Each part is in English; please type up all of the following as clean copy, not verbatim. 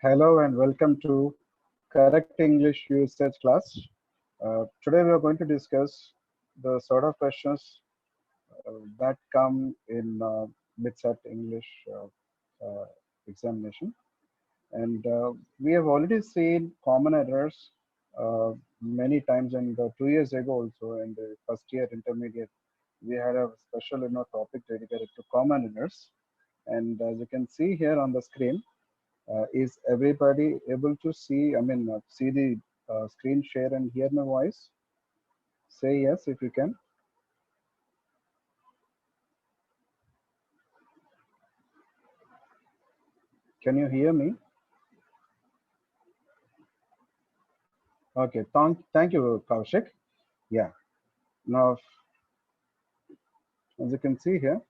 Hello and welcome to Correct English Usage class. Today we are going to discuss the sort of questions that come in BITSAT English uh, examination. And we have already seen common errors many times, and 2 years ago also in the first year intermediate, we had a special topic dedicated to common errors. And as you can see here on the screen, is everybody able to see, see the screen share and hear my voice? Say yes if you can. Can you hear me? Okay, thank you, Kaushik. Yeah, now as you can see here,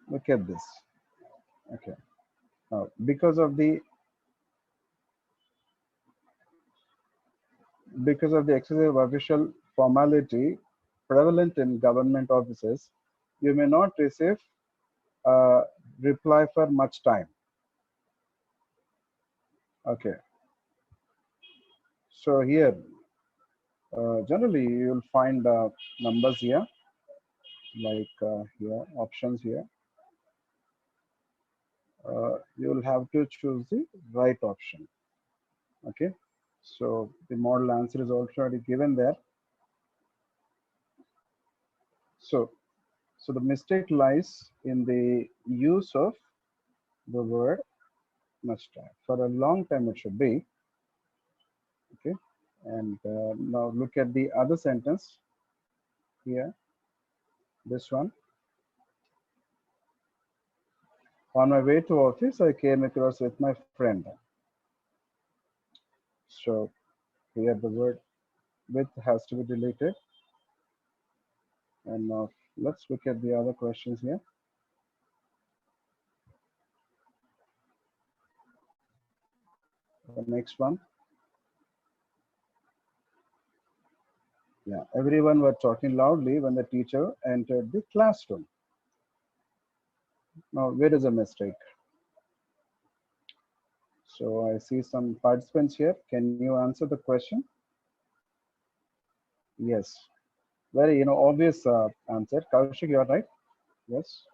look at this. Okay, now because of the excessive official formality prevalent in government offices, you may not receive a reply for much time. Okay, so here generally you'll find numbers here, like here, options here. You'll have to choose the right option. Okay, so the model answer is already given there. So the mistake lies in the use of the word must have. For a long time it should be. Okay, and now look at the other sentence here, this one. On my way to office, I came across with my friend. So here the word with has to be deleted. And now let's look at the other questions here. The next one. Yeah, everyone were talking loudly when the teacher entered the classroom. Now, where is a mistake? So I see some participants here. Can you answer the question? Yes. Very, obvious answer. Kaushik, you are right. Yes.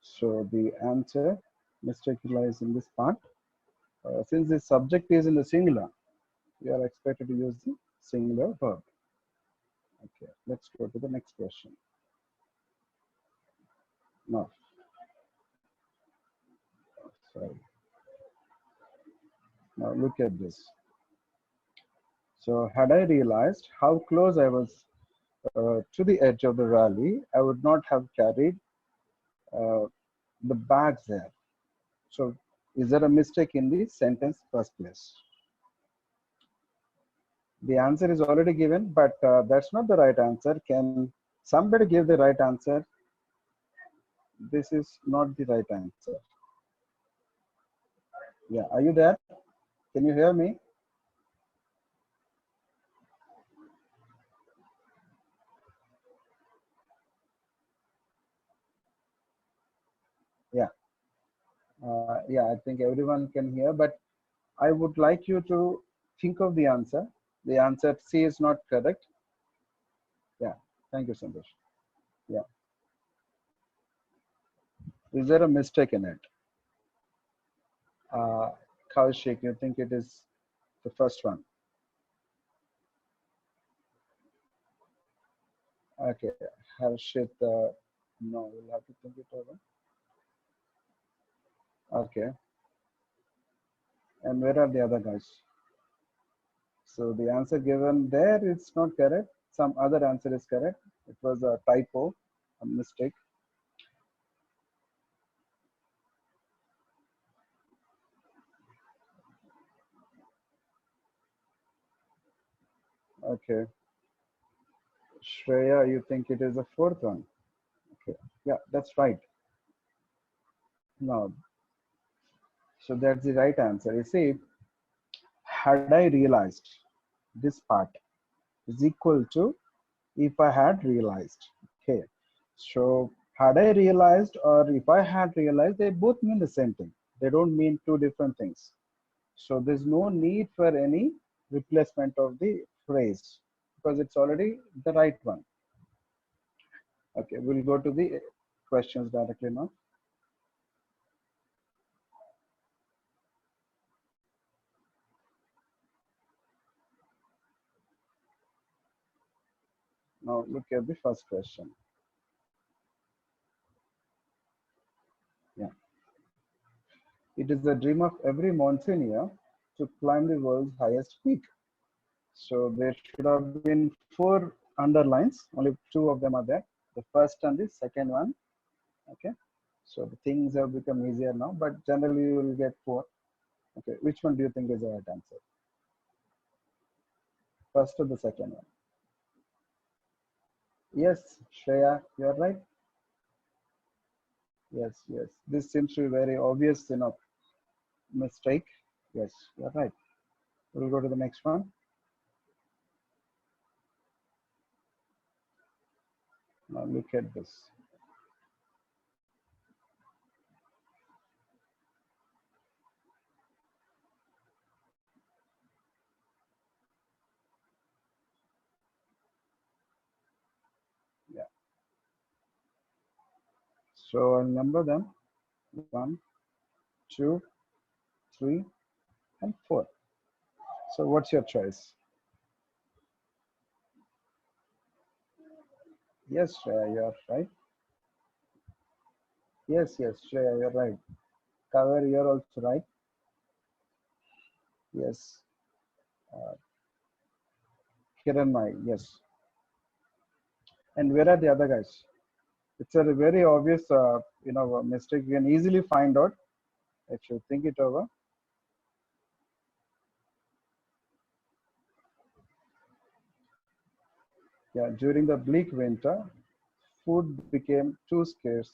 So the answer mistake lies in this part. Since the subject is in the singular, we are expected to use the singular verb. Okay, let's go to the next question. Now, sorry. Now look at this. So had I realized how close I was to the edge of the rally, I would not have carried uh, the bags there. So is there a mistake in the sentence first place? The answer is already given, but that's not the right answer. Can somebody give the right answer? This is not the right answer. Yeah, are you there? Can you hear me? Yeah. Yeah, I think everyone can hear, but I would like you to think of the answer. The answer C is not correct. Yeah, thank you, Santosh. Yeah. Is there a mistake in it? Kaushik, you think it is the first one? Okay, Harshit, no, we'll have to think it over. Okay, and where are the other guys? So the answer given there is not correct. Some other answer is correct. It was a typo, a mistake. Okay. Shreya, you think it is the fourth one? Okay. Yeah, that's right. No. So that's the right answer. You see, had I realized this part is equal to if I had realized. Okay. So Had I realized, or if I had realized, they both mean the same thing. They don't mean two different things. So there's no need for any replacement of the phrase because it's already the right one. Okay, we'll go to the questions directly now. Now look at the first question. Yeah. It is the dream of every mountaineer to climb the world's highest peak. So there should have been four underlines. Only two of them are there. The first and the second one. Okay. So the things have become easier now, but generally you will get four. Okay. Which one do you think is the right answer? First or the second one? Yes, Shreya, you're right. Yes, yes. This seems to be very obvious, mistake. Yes, you're right. We'll go to the next one. Now look at this. Yeah. So I'll number them. 1, 2, 3, and 4. So what's your choice? Yes, Shreya, you're right. Yes, yes, Shreya, you're right. Kaver, you're also right. Yes. Uh, Kiranmai, yes. And where are the other guys? It's a very obvious, mistake. You can easily find out if you think it over. Yeah, during the bleak winter, food became too scarce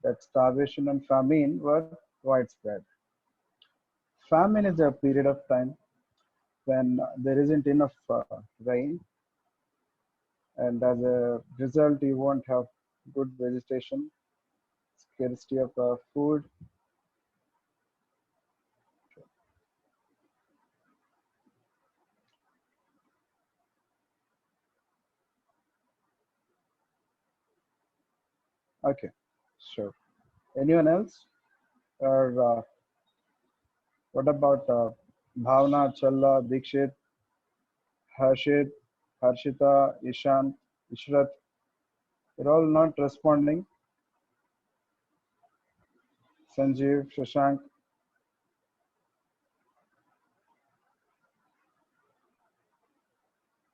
that starvation and famine were widespread. Famine is a period of time when there isn't enough rain, and as a result, you won't have good vegetation, scarcity of food. Okay, so anyone else? Or what about Bhavna, Challa, Dikshit, Harshit, Harshita, Ishant, Ishrat? They're all not responding. Sanjeev, Shashank,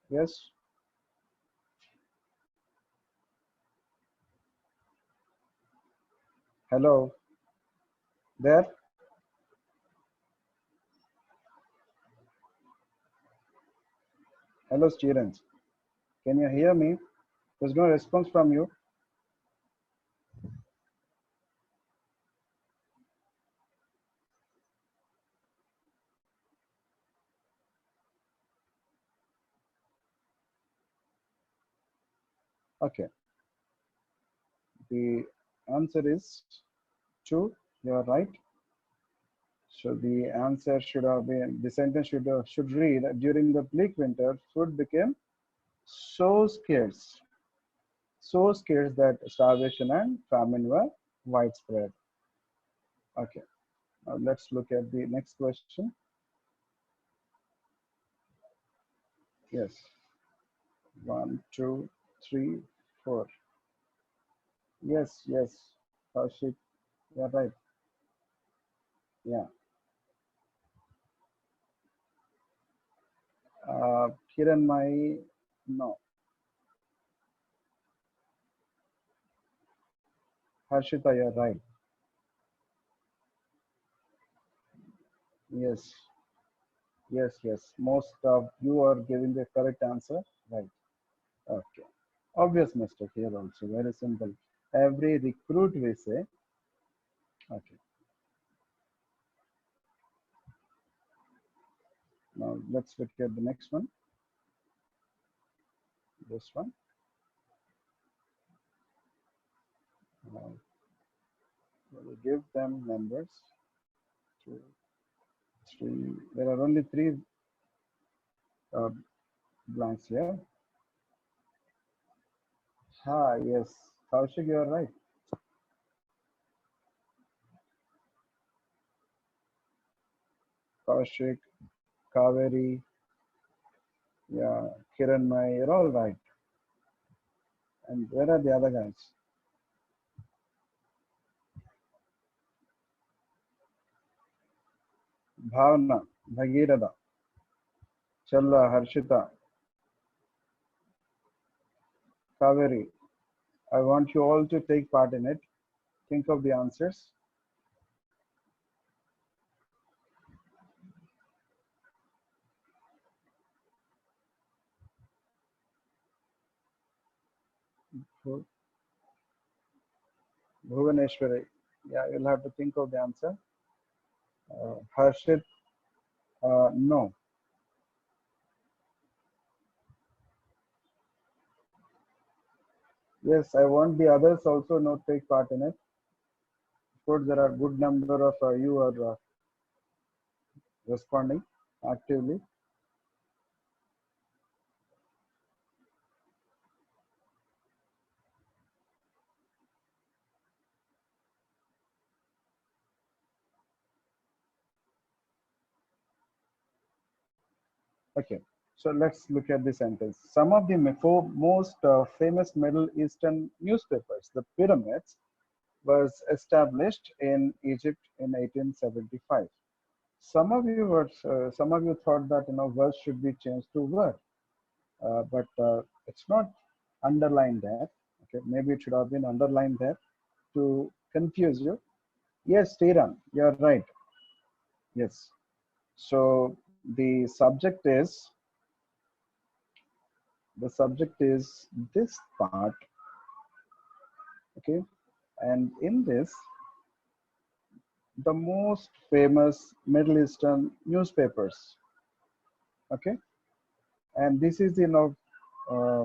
yes? Hello, there? Hello, students. Can you hear me? There's no response from you. Okay, the answer is 2. You're right. So the answer should have been, the sentence should read, during the bleak winter, food became so scarce that starvation and famine were widespread. Okay, now let's look at the next question. Yes, 1, 2, 3, 4. Yes, yes, Kaushik, you're right. Yeah. Kiran, no. Harshita, you're right. Yes, yes, yes. Most of you are giving the correct answer. Right. Okay. Obvious mistake here also. Very simple. Every recruit will say, okay. Now let's look at the next one. This one. Uh, we'll give them numbers. 2, 3. There are only 3 uh, blanks here. Yes. Kaushik, you are right. Kaushik, Kaveri, yeah, Kiranmai, you're all right. And where are the other guys? Bhavna, Bhagirada, Challa, Harshita, Kaveri. I want you all to take part in it. Think of the answers. Bhuvaneshwari. Yeah, you'll have to think of the answer. Harshit, no. Yes, I want the others also not take part in it. Of course, there are good number of you are responding actively. Okay, so let's look at the sentence. Some of the most famous Middle Eastern newspapers, the pyramids, was established in Egypt in 1875. Some of you thought that words should be changed to word, but it's not underlined there. Okay, maybe it should have been underlined there to confuse you. Yes, Tiran, you're right. Yes. So the subject is this part. Okay, and in this, the most famous Middle Eastern newspapers. Okay, and this is uh,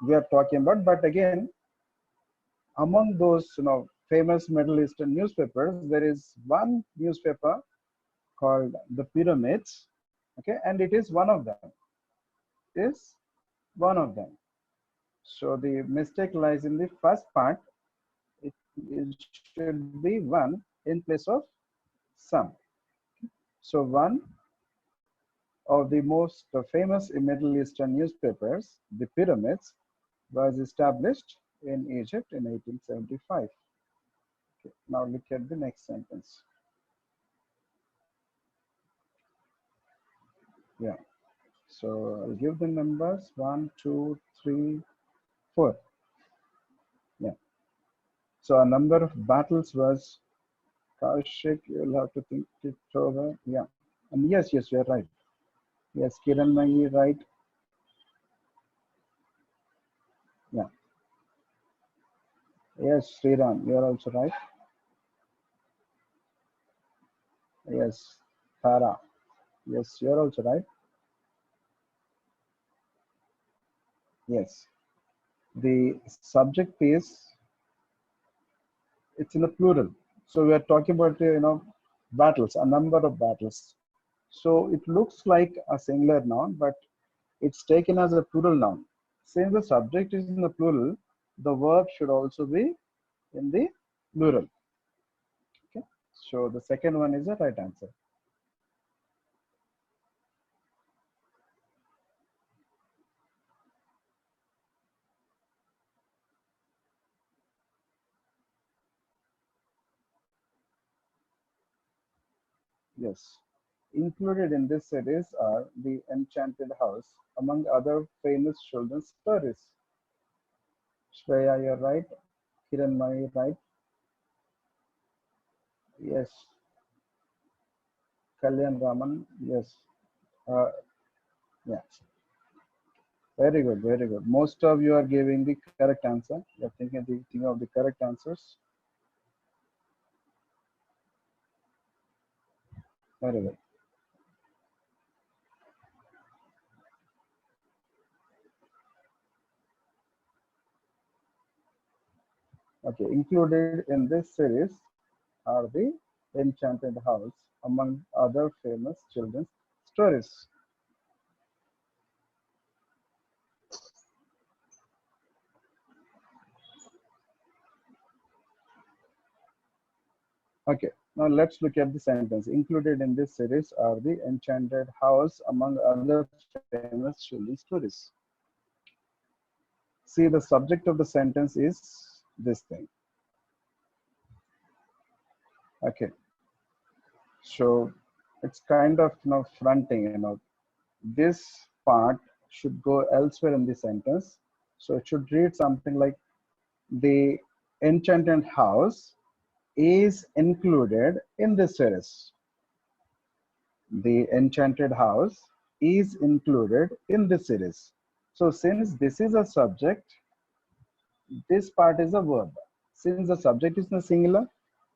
we are talking about. But again, among those famous Middle Eastern newspapers, there is one newspaper called the Pyramids. Okay, and it is one of them. Is one of them. So the mistake lies in the first part. It should be one in place of some. So one of the most famous Middle Eastern newspapers, the Pyramids, was established in Egypt in 1875. Okay, now look at the next sentence. Yeah. So I'll give the numbers 1, 2, 3, 4. Yeah. So a number of battles was Kaushik. You'll have to think it over. Yeah. And yes, you're right. Yes, Kiran Mangi, right. Yeah. Yes, Sriram, you're also right. Yes, Tara. Yes, you're also right. Yes. The subject is, it's in the plural. So we are talking about battles, a number of battles. So it looks like a singular noun, but it's taken as a plural noun. Since the subject is in the plural, the verb should also be in the plural. Okay. So the second one is the right answer. Yes. Included in this series are The Enchanted House, among other famous children's stories. Shreya, you're right. Kiran Mai, right. Yes. Kalyan Raman, yes. Uh, yeah. Very good, very good. Most of you are giving the correct answer. You're thinking of the correct answers. Very good. Okay, included in this series are the Enchanted House, among other famous children's stories. Okay, now let's look at the sentence. Included in this series are the Enchanted House, among other famous children's stories. See, the subject of the sentence is this thing. Okay, so it's kind of fronting. This part should go elsewhere in the sentence. So it should read something like the Enchanted House is included in this series. The Enchanted House is included in this series. So since this is a subject, this part is a verb. Since the subject is in the singular,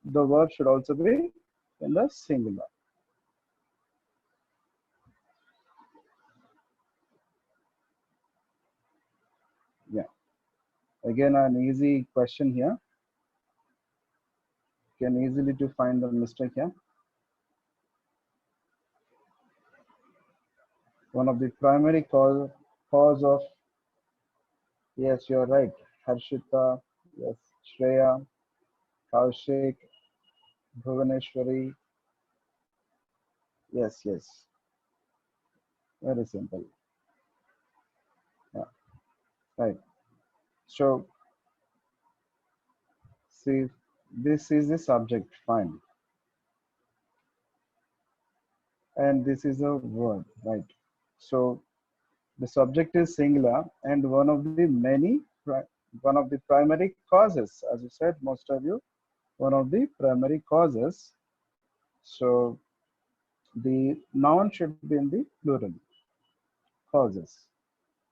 the verb should also be in the singular. Yeah. Again, an easy question here. You can easily to find the mistake here. One of the primary cause of, yes, you're right, Harshita, yes, Shreya, Kaushik, Bhuvaneshwari, yes, very simple. Yeah, right. So, see, this is the subject, fine. And this is a verb, right? So, the subject is singular and one of the primary causes, as you said, most of you, one of the primary causes. So, the noun should be in the plural, causes.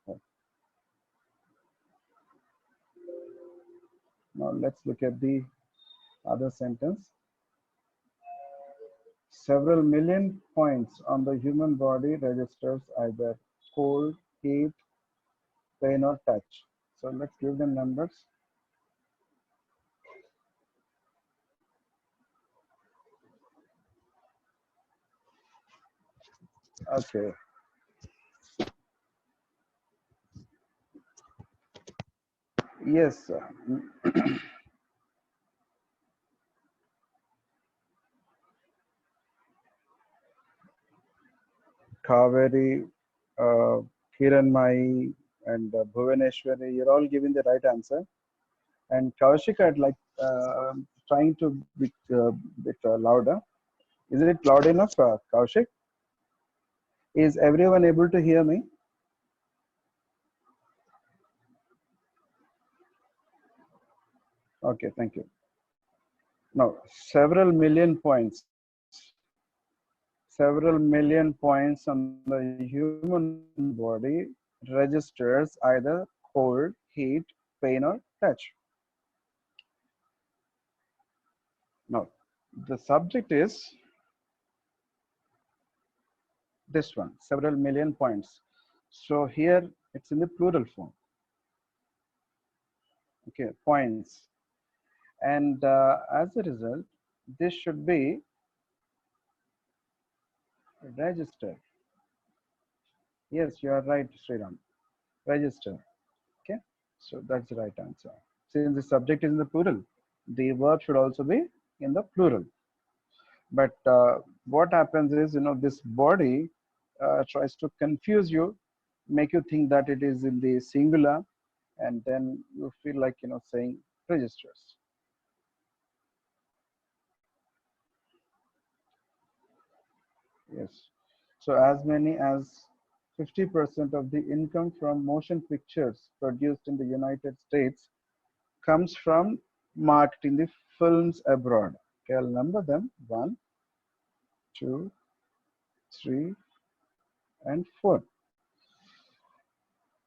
Right. Now, let's look at the other sentence. Several million points on the human body registers either cold, heat, pain, or touch. So let's give them numbers. Okay. Yes. Kaveri, uh, Kiranmai, and Bhuvaneshwari, you're all giving the right answer. And Kaushik, I'd like trying to be bit louder. Is it loud enough, Kaushik? Is everyone able to hear me? Okay, thank you. Now, several million points on the human body registers either cold, heat, pain, or touch. Now, the subject is this one, several million points. So here it's in the plural form. Okay, points. And as a result, this should be register. Yes, you are right, Sriram. Register. Okay, so that's the right answer. Since the subject is in the plural, the verb should also be in the plural. But what happens is, this body tries to confuse you, make you think that it is in the singular, and then you feel like, saying registers. Yes. So as many as 50% of the income from motion pictures produced in the United States comes from marketing the films abroad. Okay, I'll number them: 1, 2, 3, and 4.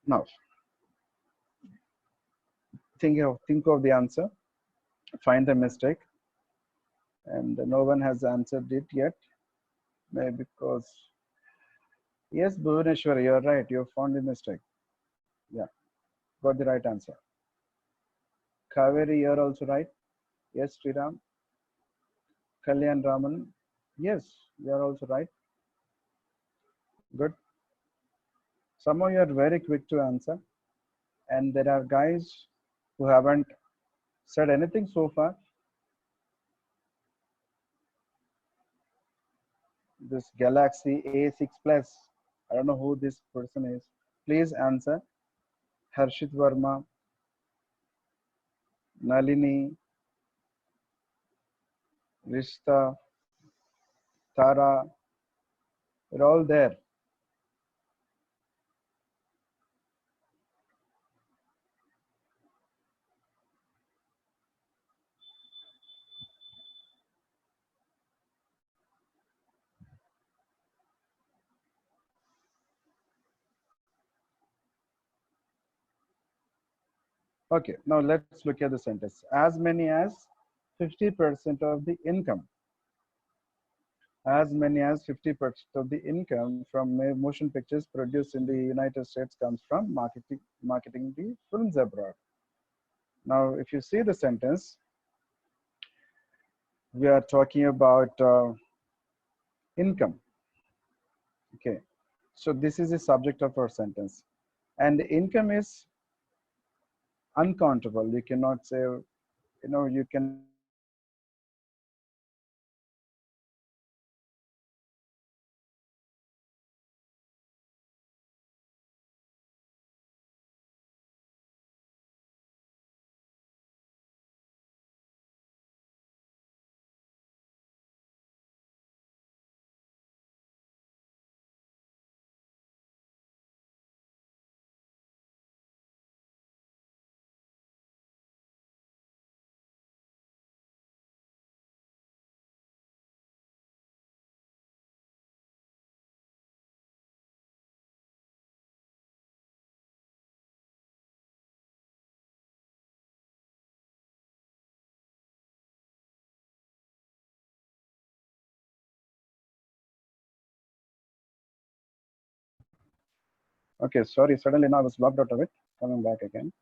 Now, think of the answer, find the mistake, and no one has answered it yet. Maybe because, yes, Bhuvaneshwar, you're right. You found the mistake. Yeah, got the right answer. Kaveri, you're also right. Yes, Sriram. Kalyan Raman. Yes, you're also right. Good. Some of you are very quick to answer, and there are guys who haven't said anything so far. This Galaxy A6 Plus. I don't know who this person is. Please answer. Harshit Verma, Nalini, Rishta, Tara. We're all there. Okay, now let's look at the sentence. As many as 50% of the income. As many as 50% of the income from motion pictures produced in the United States comes from marketing the films abroad. Now, if you see the sentence, we are talking about income. Okay, so this is the subject of our sentence, and the income is uncountable. You cannot say, you can. Okay, sorry, suddenly now I was locked out of it. Coming back again.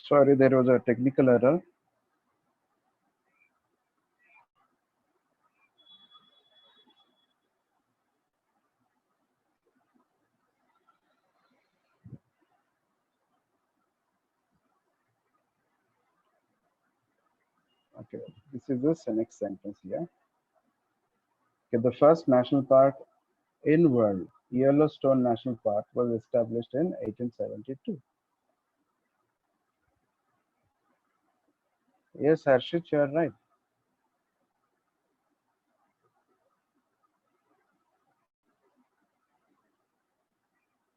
Sorry, there was a technical error. Okay, this is the next sentence here. Okay, the first national park in world, Yellowstone National Park, was established in 1872. Yes, Harshit, you are right.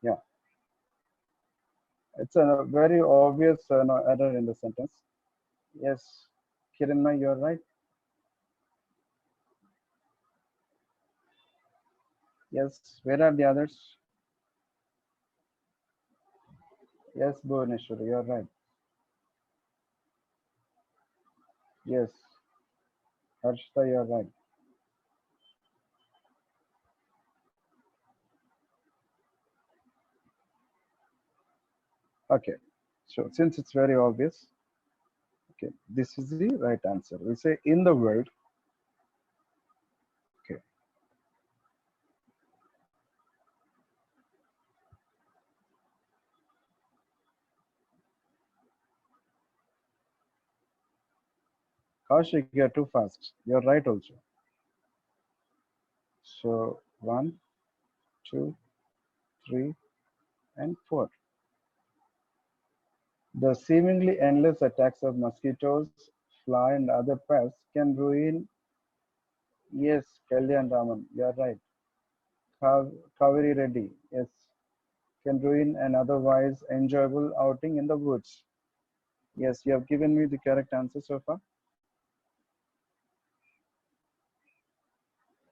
Yeah, it's a very obvious no, error in the sentence. Yes, Kiranma, you are right. Yes, where are the others? Yes, Bhuvaneshwar, you are right. Yes, Harshita, you are right. Okay, so since it's very obvious, okay, this is the right answer. We say in the world. Okay, Kaushik, you're too fast. You're right also. So one, two, three, and four. The seemingly endless attacks of mosquitoes, fly, and other pests can ruin. Yes, Kalyan Raman, you're right. Kaveri Reddy, yes, can ruin an otherwise enjoyable outing in the woods. Yes, you have given me the correct answer so far.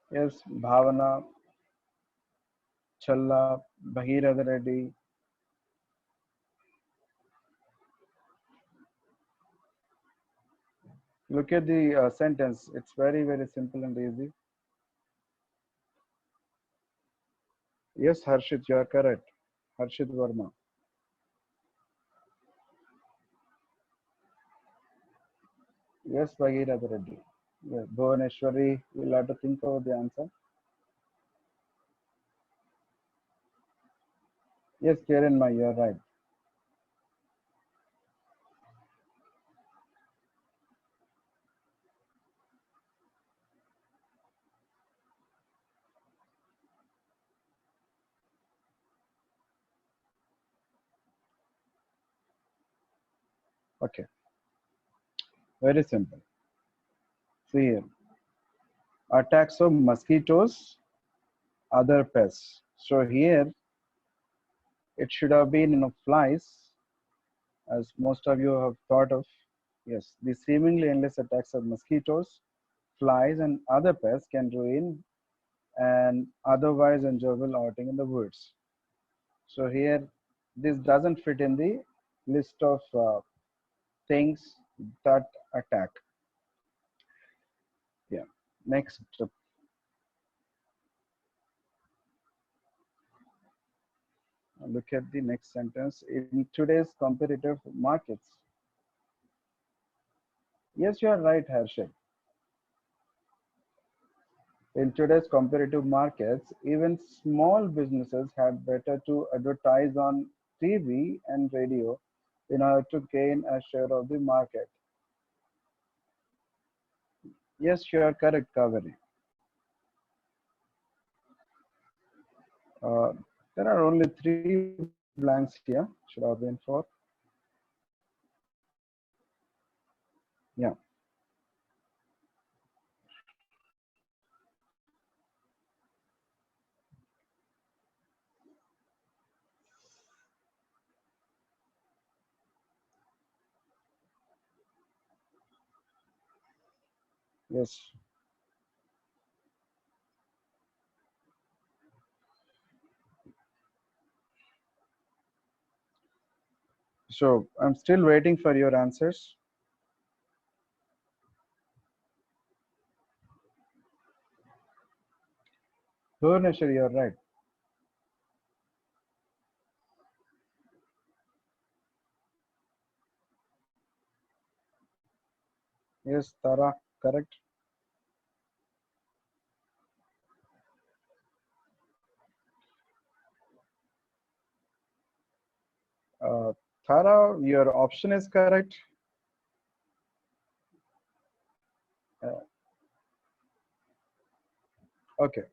Yes, Bhavana, Challa, Bhagirath Reddy. Look at the sentence. It's very, very simple and easy. Yes, Harshit, you are correct. Harshit Verma. Yes, Bhagirath Reddy. Yes, Bhuvaneshwari, you'll have to think about the answer. Yes, Kiran Ma, you are right. Okay, very simple. See here. Attacks of mosquitoes, other pests. So here it should have been flies, as most of you have thought of. Yes, the seemingly endless attacks of mosquitoes, flies, and other pests can ruin an otherwise enjoyable outing in the woods. So here, this doesn't fit in the list of things that attack. Yeah. Next, look at the next sentence. In today's competitive markets. Yes, you are right, Harshit. In today's competitive markets, even small businesses had better to advertise on TV and radio in order to gain a share of the market. Yes, you are correct, Kaveri. Uh, there are only three blanks here. Should have been four. Yeah. Yes. So I'm still waiting for your answers. Bhuvaneshwar, you're right. Yes, Tara, correct. Uh, Tara, your option is correct. Uh, okay.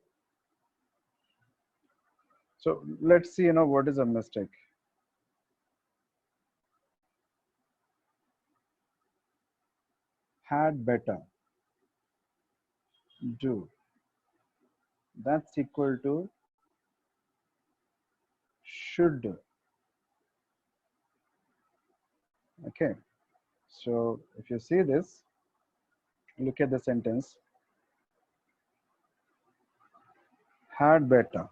So let's see, what is a mistake. Had better, do. That's equal to should. Okay. So if you see this, look at the sentence. Had better.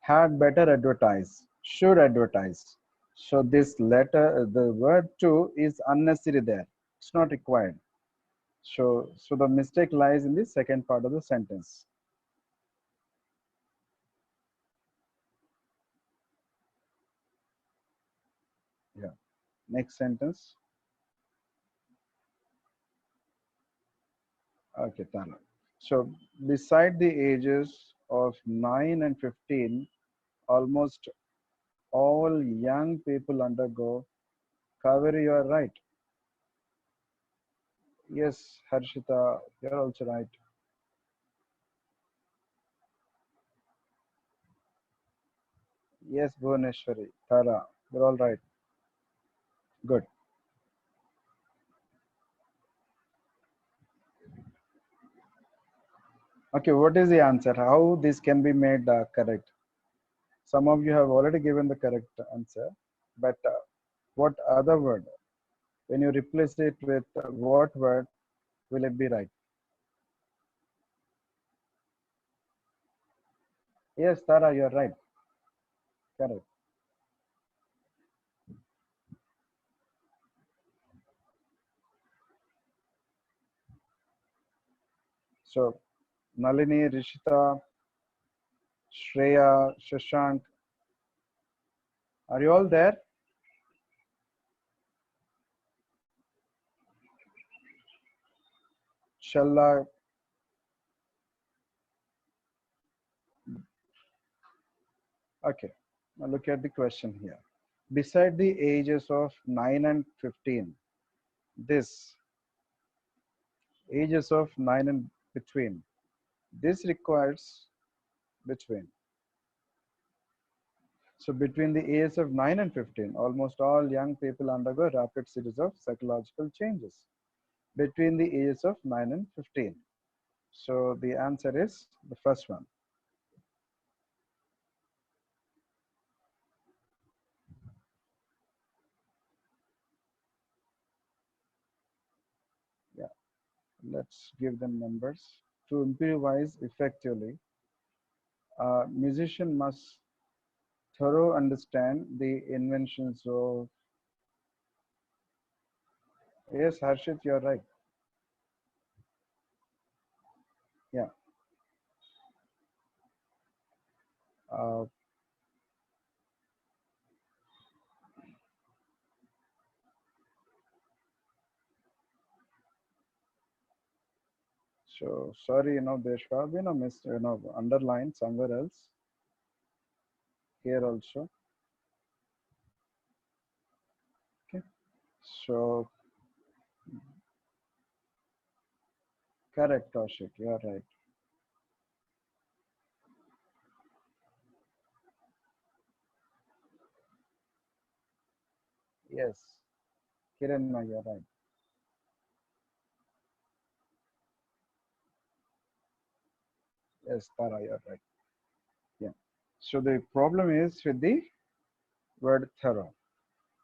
Had better advertise. Should advertise. So this letter, the word to is unnecessary there. It's not required. So the mistake lies in the second part of the sentence. Yeah. Next sentence. Okay, Tana. So beside the ages of 9 and 15, almost all young people undergo. Kaveri, you are right. Yes, Harshita, you're also right. Yes, Bhuvaneshwari, Tara, you're all right. Good. Okay, what is the answer? How this can be made correct? Some of you have already given the correct answer, but what other word? When you replace it with what word will it be right? Yes, Tara, you're right. Correct. So, Nalini, Rishita, Shreya, Shashank, are you all there? Shalla, okay. Now look at the question here. Beside the ages of 9 and 15, this ages of 9 and between, this requires between. So between the ages of 9 and 15, almost all young people undergo rapid series of psychological changes between the ages of 9 and 15. So the answer is the first one. Yeah, let's give them numbers. To improvise effectively, a musician must thorough understand the inventions of. Yes, Harshit, you're right. Yeah. Uh, so sorry, there should have been a underlined somewhere else. Here also. Okay. So correct, Kaushik. You're right. Yes. Kiran, you're right. Yes, Tara, you're right. Yeah. So the problem is with the word thorough.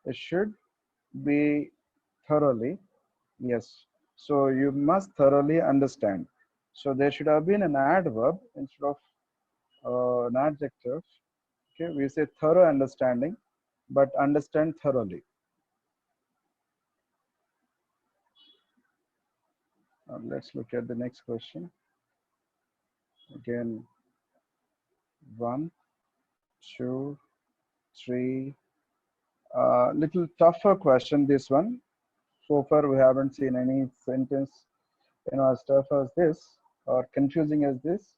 It should be thoroughly. Yes. So you must thoroughly understand. So there should have been an adverb instead of an adjective. Okay, we say thorough understanding, but understand thoroughly. Let's look at the next question. Again, one, two, three. Little tougher question, this one. So far, we haven't seen any sentence, as tough as this or confusing as this.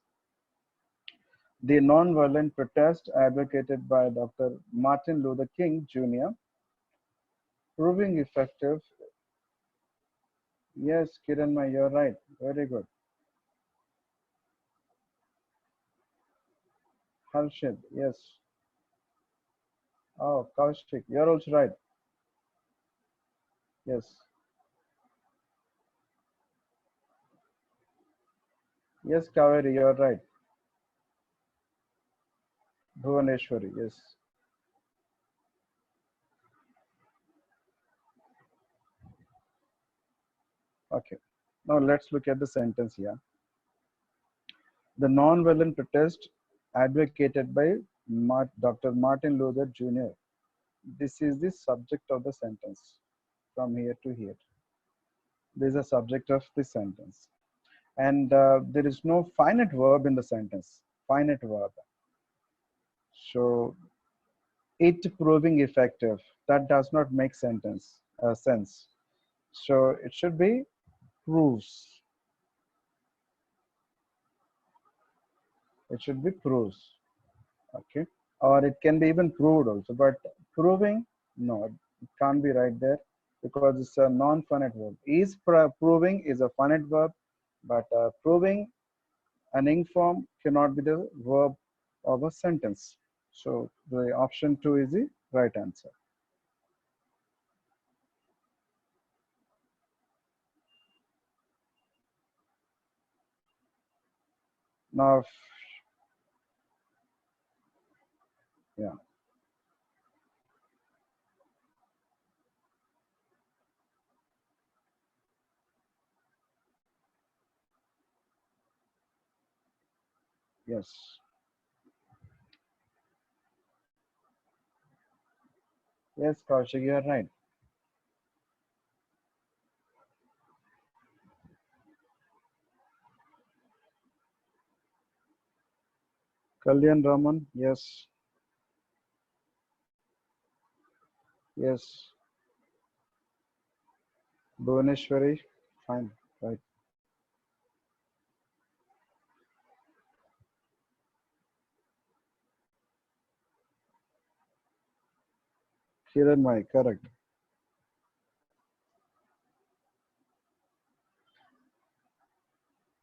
The non-violent protest advocated by Dr. Martin Luther King Jr. proving effective. Yes, Kiranma, you're right. Very good. Harshid, yes. Oh, Kaushik, you're also right. Yes. Yes, Kaveri, you're right. Bhuvaneshwari, yes. Okay. Now let's look at the sentence here. The non-violent protest advocated by Dr. Martin Luther Jr. This is the subject of the sentence from here to here. This is a subject of the sentence. And there is no finite verb in the sentence. Finite verb. So it proving effective. That does not make sense. So it should be proves. It should be proves. Okay. Or it can be even proved also. But proving, no, it can't be right there because it's a non-finite verb. Is proving is a finite verb, but proving an ing form cannot be the verb of a sentence. So the option 2 is the right answer. Now, yeah, yes. Yes, Kaushik, you are right. Kalyan Raman, yes, yes. Bhuvaneshwari, fine, right. Kiranmai, correct.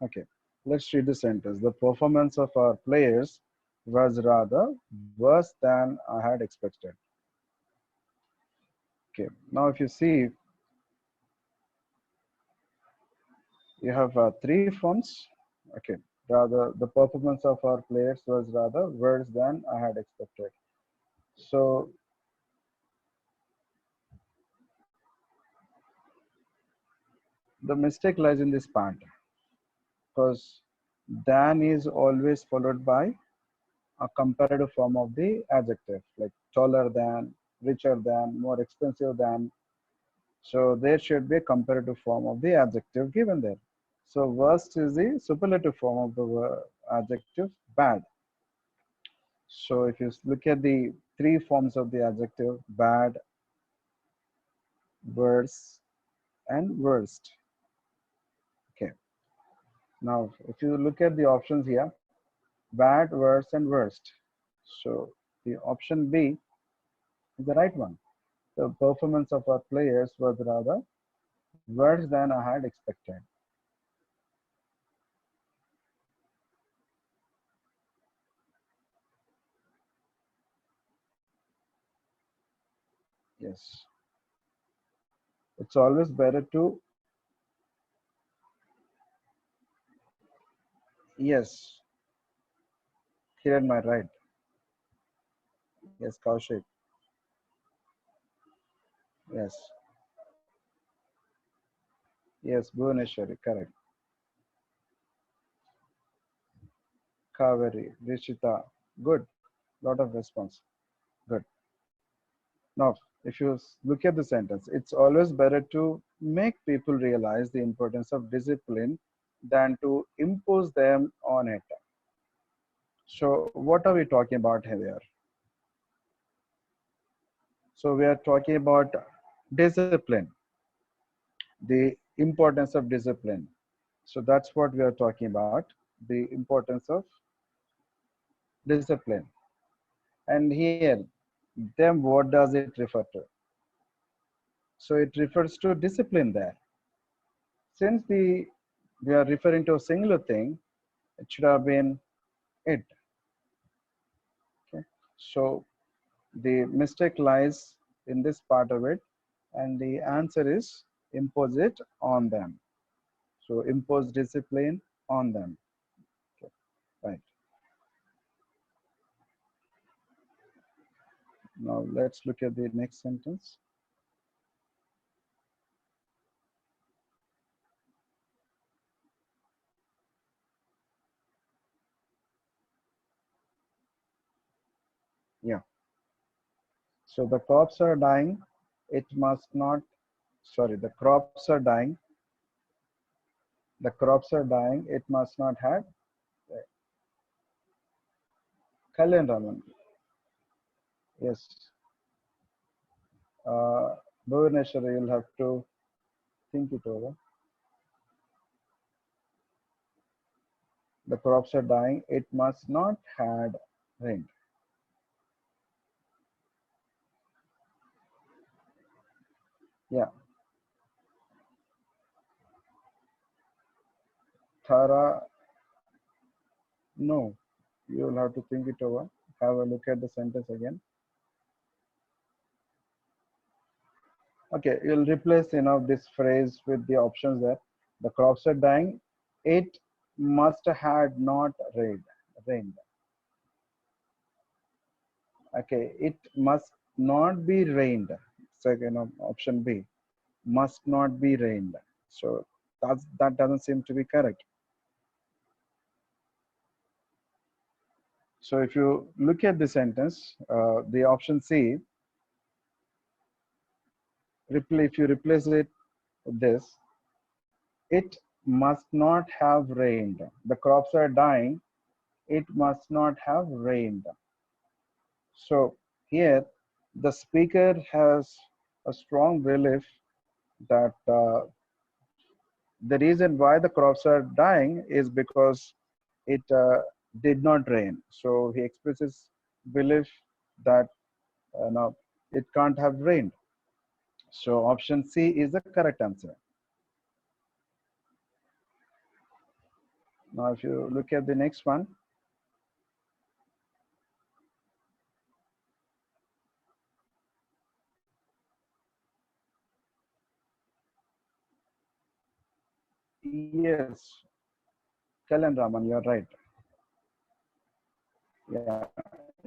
Okay, let's read the sentence. The performance of our players was rather worse than I had expected. Okay, now if you see, you have three forms. Okay, rather the performance of our players was rather worse than I had expected. So the mistake lies in this part because than is always followed by a comparative form of the adjective, like taller than, richer than, more expensive than. So there should be a comparative form of the adjective given there. So worst is the superlative form of the adjective bad. So if you look at the three forms of the adjective bad, worse, and worst. Okay. Now if you look at the options here, bad, worse, and worst. So the option B is the right one. The performance of our players was rather worse than I had expected. Yes. It's always better to, yes, here my right. Yes, Kaushik. Yes. Yes, Bhuvaneshwari, correct. Kaveri, Rishita, good. Lot of response. Good. Now, if you look at the sentence, it's always better to make people realize the importance of discipline than to impose them on it. So, what are we talking about here? So, we are talking about discipline, the importance of discipline. So, that's what we are talking about, the importance of discipline. And here, then what does it refer to? So, it refers to discipline there. Since we are referring to a singular thing, it should have been it. Okay. So the mistake lies in this part of it, and the answer is impose it on them. So impose discipline on them. Okay. Right. Now let's look at the next sentence. Yeah. So the crops are dying. It must not. Sorry, the crops are dying. The crops are dying. It must not have. Kalyan Raman. Yes. Bhuvaneshwar, you'll have to think it over. The crops are dying. It must not had rained. Yeah. Thara, no. You'll have to think it over. Have a look at the sentence again. Okay, you'll replace this phrase with the options there. The crops are dying. It must had not rained. Okay, it must not be rained. Second option B, must not be rained. So that doesn't seem to be correct. So if you look at the sentence, the option C, if you replace it with this, it must not have rained. The crops are dying. It must not have rained. So here, the speaker has a strong belief that the reason why the crops are dying is because it did not rain. So he expresses belief that no, it can't have rained. So option C is the correct answer. Now, if you look at the next one, yes, Kalan Raman, you're right. Yeah,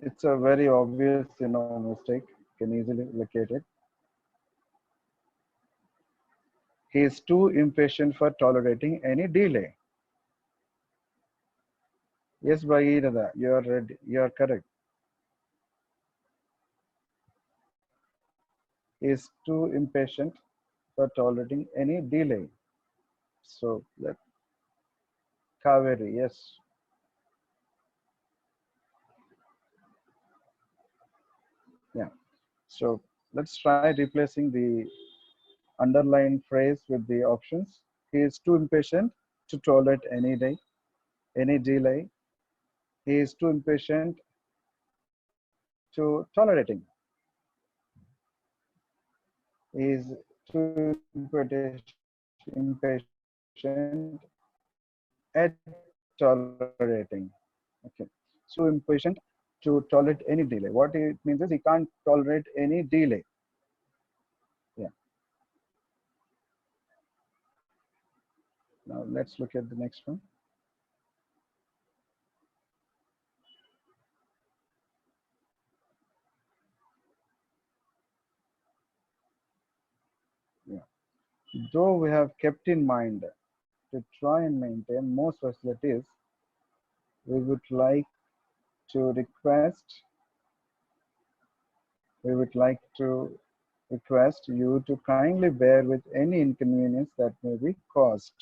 it's a very obvious, mistake. You can easily locate it. He is too impatient for tolerating any delay. Yes, Bhagirada, you are ready. You are correct. He is too impatient for tolerating any delay. So let Kaveri, yes. Yeah. So let's try replacing the underlined phrase with the options. He is too impatient to tolerate any day, any delay. He is too impatient to tolerating. He is too impatient at tolerating. Okay. So impatient to tolerate any delay. What it means is he can't tolerate any delay. Yeah. Now let's look at the next one. Yeah. Though we have kept in mind to try and maintain most facilities, we would like to request we would like to request you to kindly bear with any inconvenience that may be caused.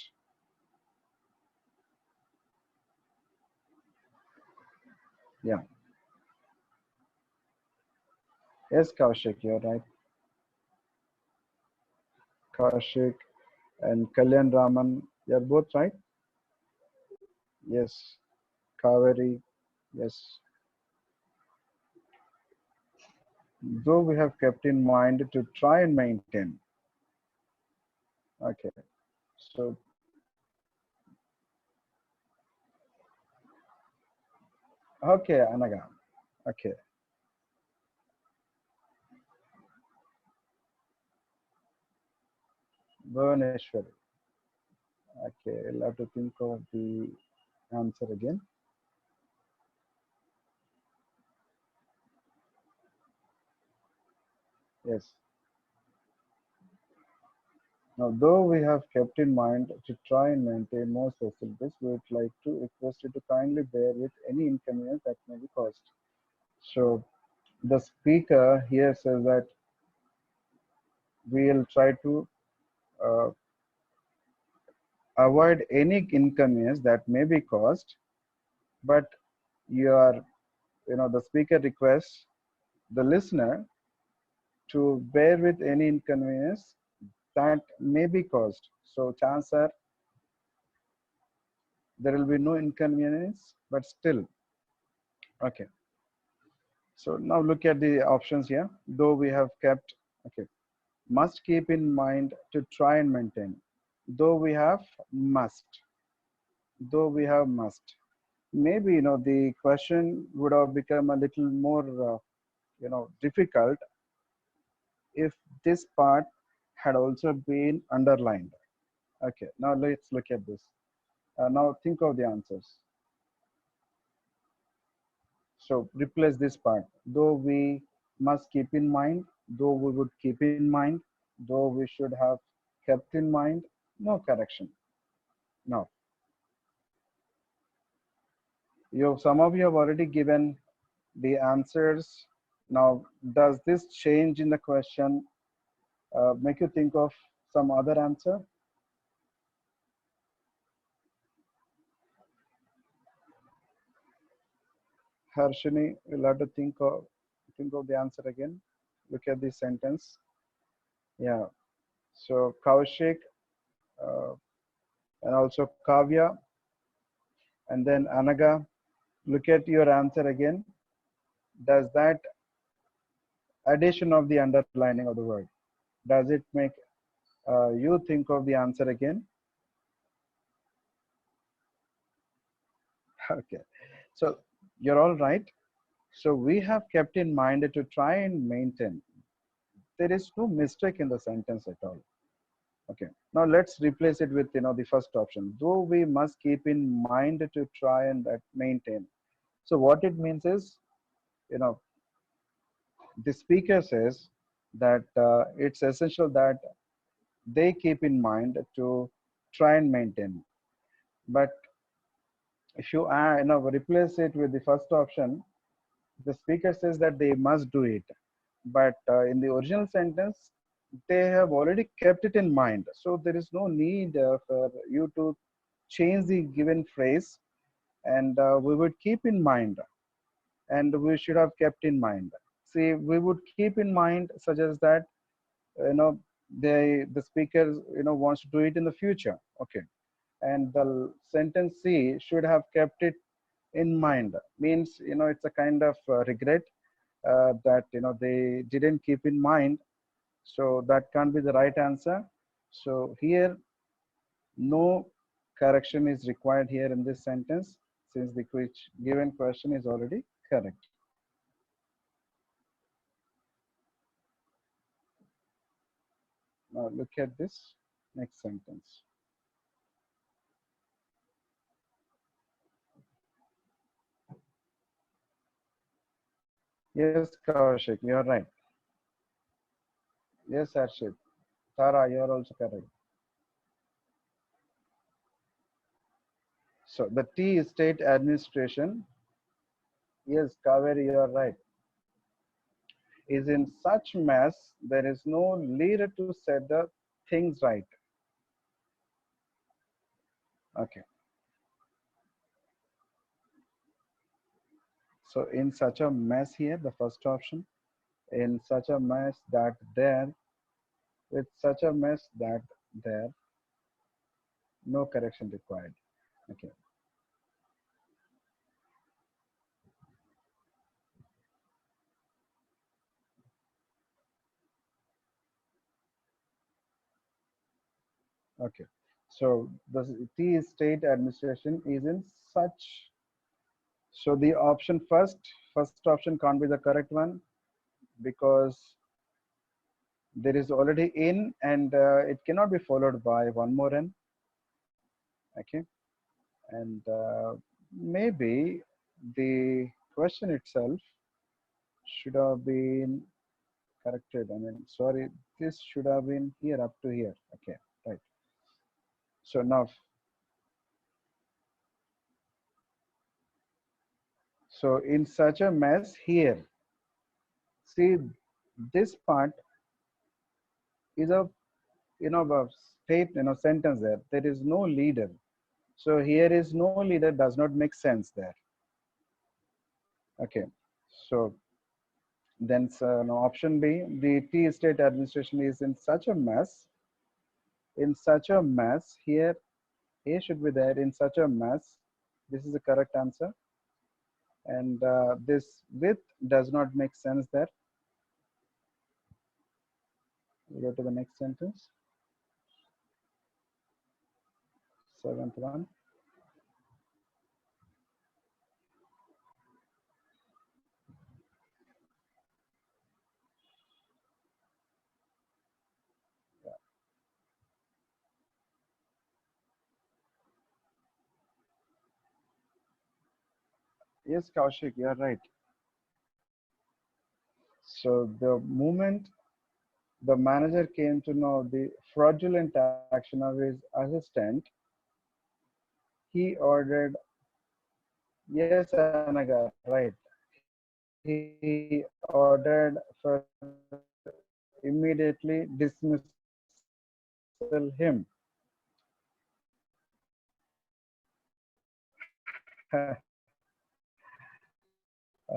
Yeah. Yes, Kaushik, you're right. Kaushik and Kalyan Raman, you're both right. Yes. Kaveri, yes. Though we have kept in mind to try and maintain. Okay. So, okay, Anaga. Okay. Bhuvaneshwari. Okay, I'll have to think of the answer again. Yes. Now, though we have kept in mind to try and maintain most facilities, we would like to request you to kindly bear with any inconvenience that may be caused. So, the speaker here says that we will try to uh, avoid any inconvenience that may be caused, but you are, the speaker requests the listener to bear with any inconvenience that may be caused. So, chances are there will be no inconvenience, but still, okay. So now look at the options here. Though we have kept, okay, must keep in mind to try and maintain. Though we have must, though we have must. Maybe, the question would have become a little more, difficult if this part had also been underlined. Okay, now let's look at this. Now think of the answers. So replace this part. Though we must keep in mind, though we would keep in mind, though we should have kept in mind, no correction. No. Some of you have already given the answers. Now, does this change in the question? make you think of some other answer? Harshini, you'll have to think of the answer again. Look at this sentence. Yeah. So Kaushik, uh, and also Kavya, and then Anaga. Look at your answer again. Does that addition of the underlining of the word, does it make you think of the answer again? Okay. So you're all right. So we have kept in mind to try and maintain. There is no mistake in the sentence at all. Okay. Now let's replace it with the first option. Though we must keep in mind to try and maintain. So what it means is, you know, the speaker says that it's essential that they keep in mind to try and maintain. But if you replace it with the first option, the speaker says that they must do it. But in the original sentence, they have already kept it in mind. So there is no need for you to change the given phrase, and we would keep in mind, and we should have kept in mind. See, we would keep in mind such as that, you know, the speaker, wants to do it in the future. Okay. And the sentence C should have kept it in mind. Means, it's a kind of regret that, they didn't keep in mind. So that can't be the right answer. So here, no correction is required here in this sentence, since the given question is already correct. Now look at this next sentence. Yes, Kaushik, you're right. Yes, Arshit. Tara, you're also correct. So the T state administration, yes, Kaveri, you're right, is in such mess, there is no leader to set the things right. Okay. So in such a mess here, the first option, in such a mess that there, with such a mess that there, no correction required. Okay. Okay. So the T state administration is in such. So the option first option can't be the correct one, because there is already in, and it cannot be followed by one more n. Okay. And maybe the question itself should have been corrected. I mean, sorry, this should have been here up to here. Okay, right. So now, so in such a mess here, see, this part is a, a state, sentence there. There is no leader. So here is no leader does not make sense there. Okay. So then no, option B, the T state administration is in such a mess. In such a mess, here A should be there, in such a mess. This is the correct answer. And this with does not make sense there. We go to the next sentence. Seventh one. Yes, Kaushik, you're right. So the moment the manager came to know the fraudulent action of his assistant, he ordered, yes, Anaga, right. He ordered for immediate immediately dismissal him.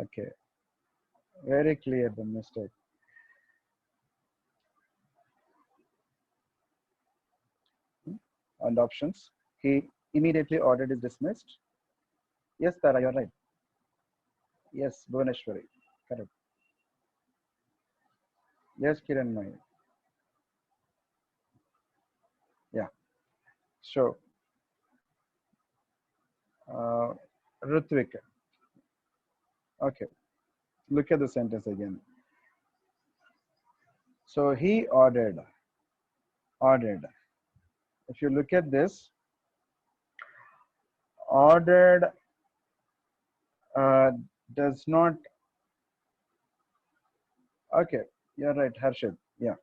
Okay, very clear the mistake. And options. He immediately ordered is dismissed. Yes, Tara, you're right. Yes, Bhuvaneshwari. Correct. Yes, Kiran Mai. Yeah. So, uh, Rutvik. Okay. Look at the sentence again. So he ordered. Ordered. If you look at this, ordered uh, does not. Okay. You're right, Harshit. Yeah.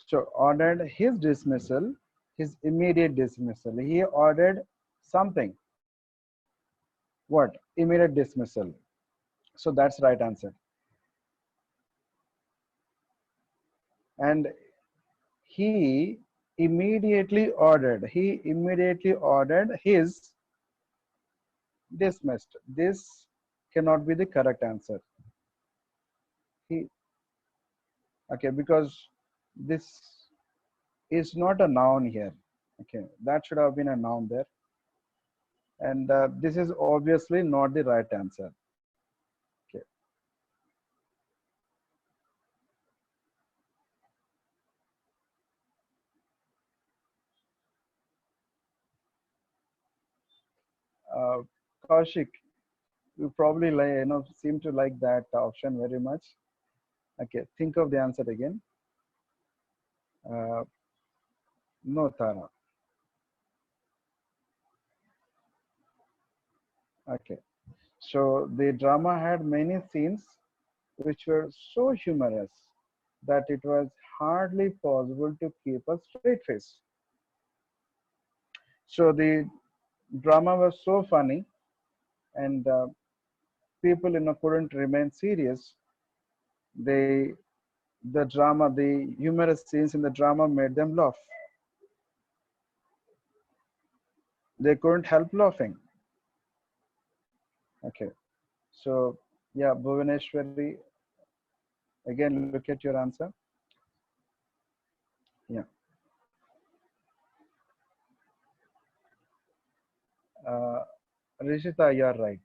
So ordered his dismissal, his immediate dismissal. He ordered something. What? Immediate dismissal. So that's right answer. And he immediately ordered his dismissed. This cannot be the correct answer. He, okay, because this is not a noun here. Okay, that should have been a noun there. And this is obviously not the right answer. Okay. Uh, Kaushik, you probably seem to like that option very much. Okay, think of the answer again. Uh, no, Tara. Okay, so the drama had many scenes which were so humorous that it was hardly possible to keep a straight face. So the drama was so funny, and people couldn't remain serious. They the humorous scenes in the drama made them laugh. They couldn't help laughing. Okay, so yeah, Bhuvaneshwari, again look at your answer. Yeah, uh, Rishita, you are right.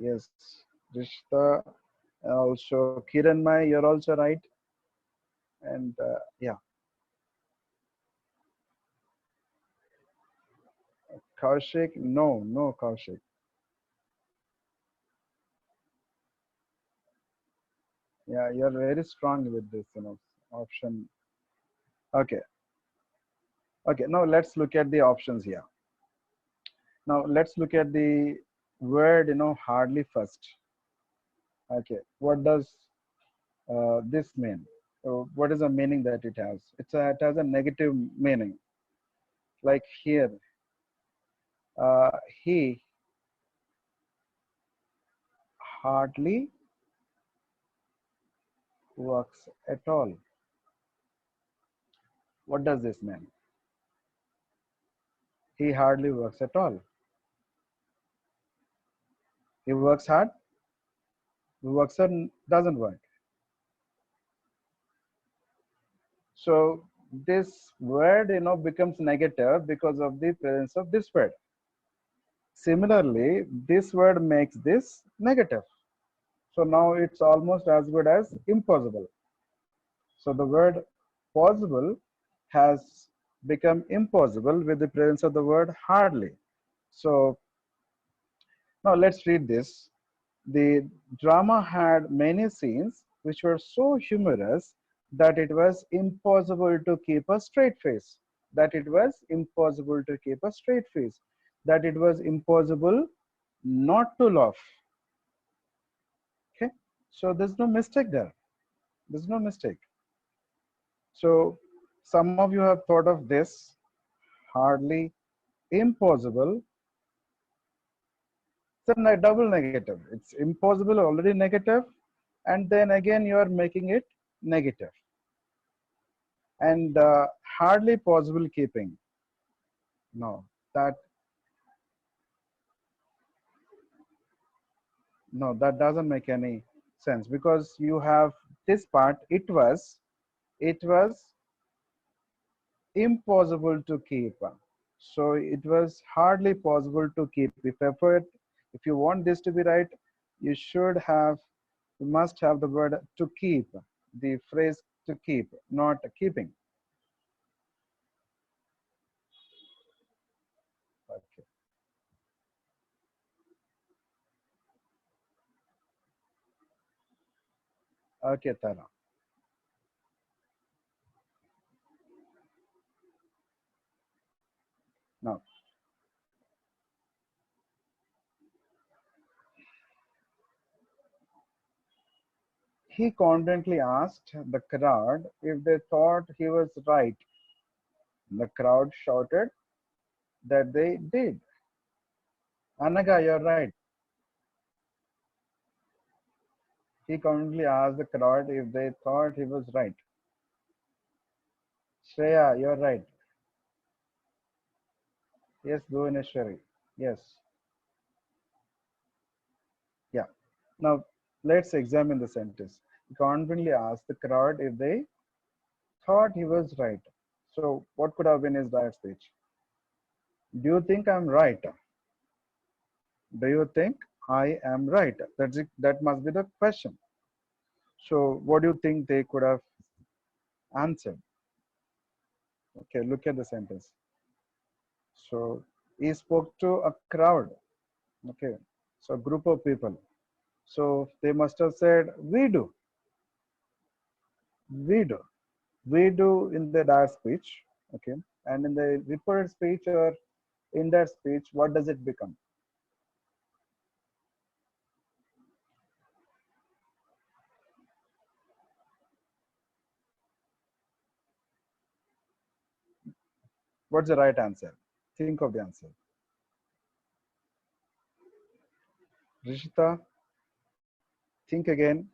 Yes, Rishita, also Kiran Mai, you're also right. And yeah, Kaushik, no, Kaushik. Yeah, you're very strong with this, option. Okay, okay. Now let's look at the options here. Now let's look at the word, hardly first. Okay, what does this mean? So what is the meaning that it has? It has a negative meaning. Like here, uh, he hardly works at all. What does this mean? He hardly works at all. He works hard. He works or doesn't work. So this word, becomes negative because of the presence of this word. Similarly, this word makes this negative. So now it's almost as good as impossible. So the word possible has become impossible with the presence of the word hardly. So now let's read this. The drama had many scenes which were so humorous that it was impossible to keep a straight face. That it was impossible to keep a straight face. That it was impossible not to laugh. Okay, so there's no mistake there. There's no mistake. So some of you have thought of this hardly impossible. a double negative. It's impossible, already negative, and then again you are making it negative. And hardly possible keeping. No, that no, that doesn't make any sense because you have this part. It was impossible to keep. So it was hardly possible to keep. If you want this to be right, you must have the word to keep, the phrase to keep, not keeping. Okay. Okay, Tara. Now, he confidently asked the crowd if they thought he was right. The crowd shouted that they did. Anaga, you're right. He confidently asked the crowd if they thought he was right. Shreya, you're right. Yes, Bhuvaneshwari. Yes. Yeah. Now, let's examine the sentence. He confidently asked the crowd if they thought he was right. So, what could have been his direct speech? Do you think I'm right? Do you think I am right? That must be the question. So, what do you think they could have answered? Okay, look at the sentence. So, he spoke to a crowd. Okay, so a group of people. So, they must have said, we do, we do, we do in the direct speech. Okay, and in the reported speech or in that speech, what does it become? What's the right answer? Think of the answer. Rishita, think again.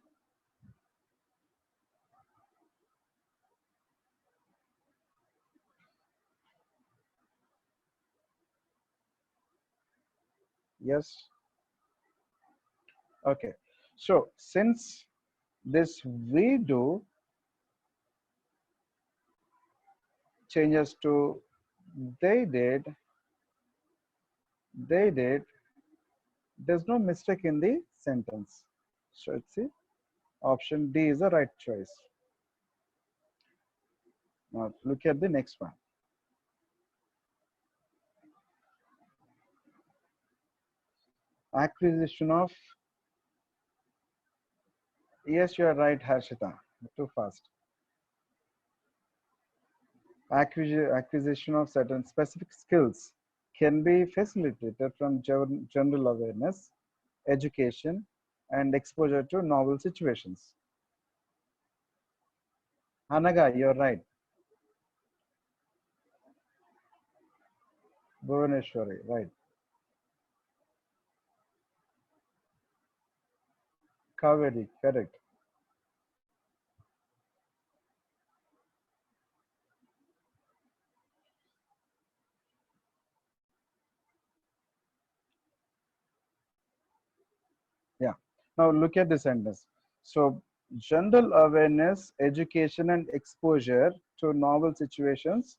Yes. Okay. So since this we do changes to they did, they did, there's no mistake in the sentence. So it's the option D is the right choice. Now look at the next one. Acquisition of, yes, you are right, Harshita. Too fast. Acquisition of certain specific skills can be facilitated from general awareness, education, and exposure to novel situations. Hanaga, you're right. Bhuvaneshwari, right. Kaveri, correct. Yeah. Now look at the sentence. So, general awareness, education, and exposure to novel situations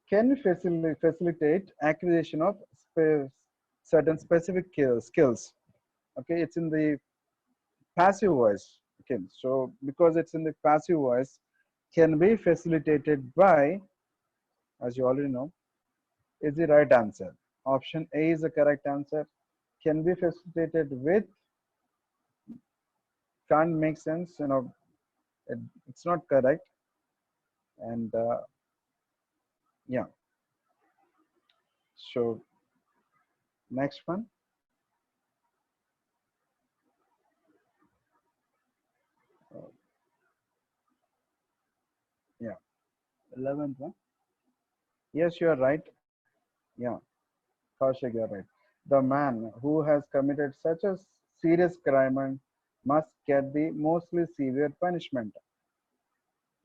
can facilitate acquisition of certain specific skills. Okay, it's in the passive voice. Okay, so because it's in the passive voice, can be facilitated by, as you already know, is the right answer. Option A is the correct answer. Can be facilitated with, can't make sense, it's not correct. And yeah, so next one. uh, yeah, 11th one. Yes, you are right. Yeah, Kaushik, you're right. The man who has committed such a serious crime and must get the mostly severe punishment.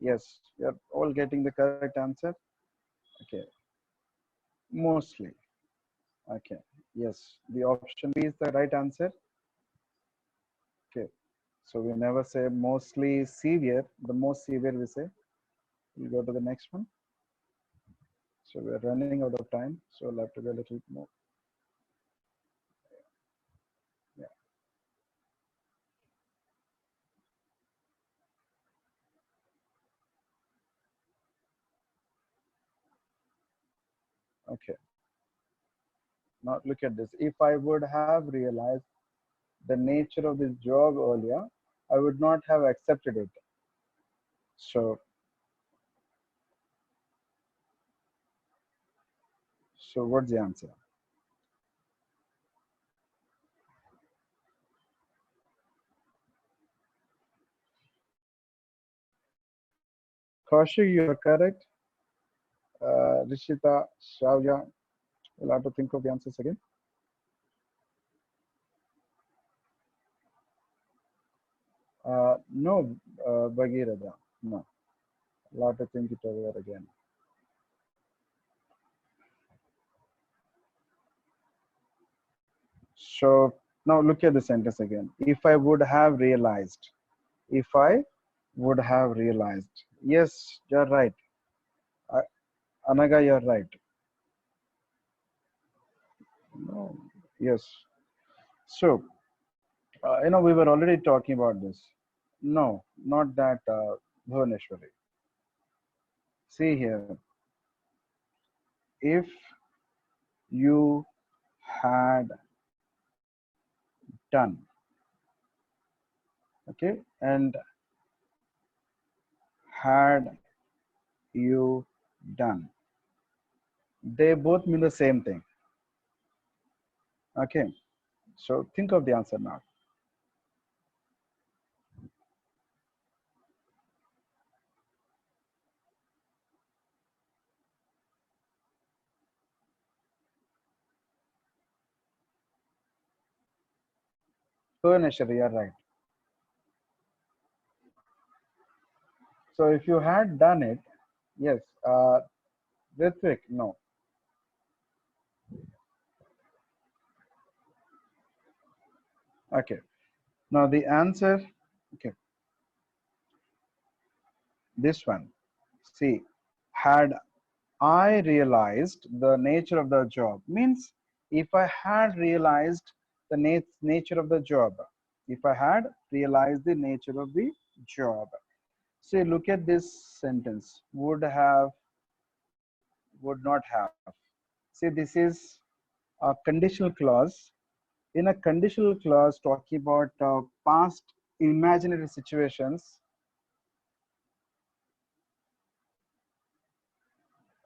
Yes, you're all getting the correct answer. Okay, mostly. Okay, yes, the option B is the right answer. Okay, so we never say mostly severe. The most severe we say. We'll go to the next one. So we're running out of time, so we'll have to be a little more. Yeah, okay. Now look at this. If I would have realized the nature of this job earlier, I would not have accepted it. So, so what's the answer? Kaushik, you are correct. Rishita, Shavya, we'll have to think of the answers again. No, Bhagirath, no. We'll have to think it over again. So now look at the sentence again. If I would have realized, if I would have realized. Yes, you're right. Uh, Anaga, you're right. No, yes. So, we were already talking about this. No, not that, Bhuvaneshwari. See here, if you had done, okay, and had you done, they both mean the same thing. Okay, so think of the answer now. Bhuvaneshwari, you're right. So if you had done it, yes, Ritvik, no. Okay, now the answer, okay, this one. See, had I realized the nature of the job means if I had realized the nature of the job, if I had realized the nature of the job. See, look at this sentence. Would have, would not have. See, this is a conditional clause. In a conditional clause talking about past imaginary situations,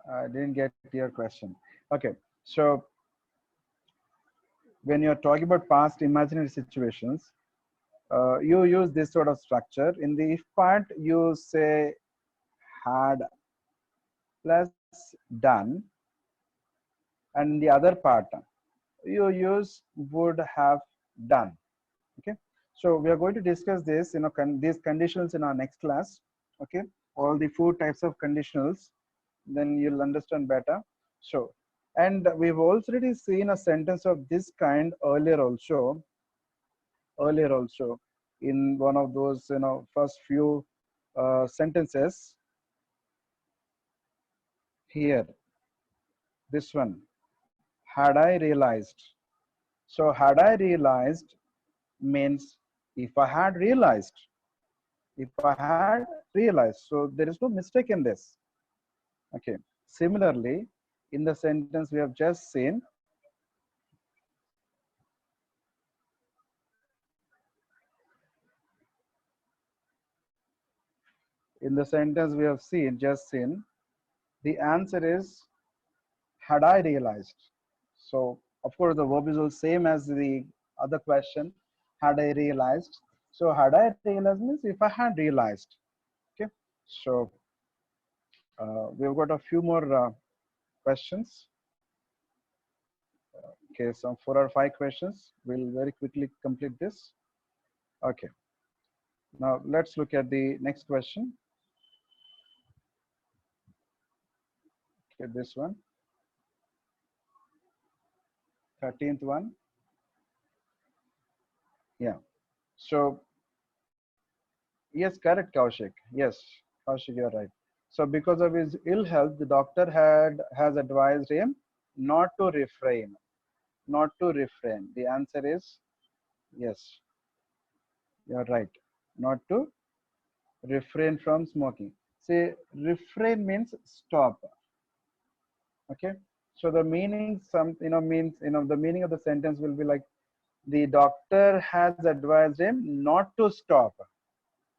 I didn't get your question. Okay, so when you're talking about past imaginary situations, you use this sort of structure. In the if part, you say had plus done, and the other part, you use would have done. Okay, so we are going to discuss this, these conditionals in our next class. Okay, all the 4 types of conditionals, then you'll understand better. So, and we've already seen a sentence of this kind earlier also in one of those first few sentences here. This one, had I realized. So had I realized means if I had realized, if I had realized. So there is no mistake in this. Okay, similarly in the sentence we have just seen, just seen, the answer is had I realized. So of course the verb is all same as the other question, had I realized. So had I realized means if I had realized. Okay, so we've got a few more questions. Okay, some 4 or 5 questions. We'll very quickly complete this. Okay, now let's look at the next question. Okay, this one, 13th one. Yeah. So yes, correct, Kaushik. Yes, Kaushik, you're right. So because of his ill health, the doctor has advised him not to refrain. Not to refrain. The answer is yes. You're right. Not to refrain from smoking. Say refrain means stop. Okay. So the meaning means the meaning of the sentence will be like the doctor has advised him not to stop.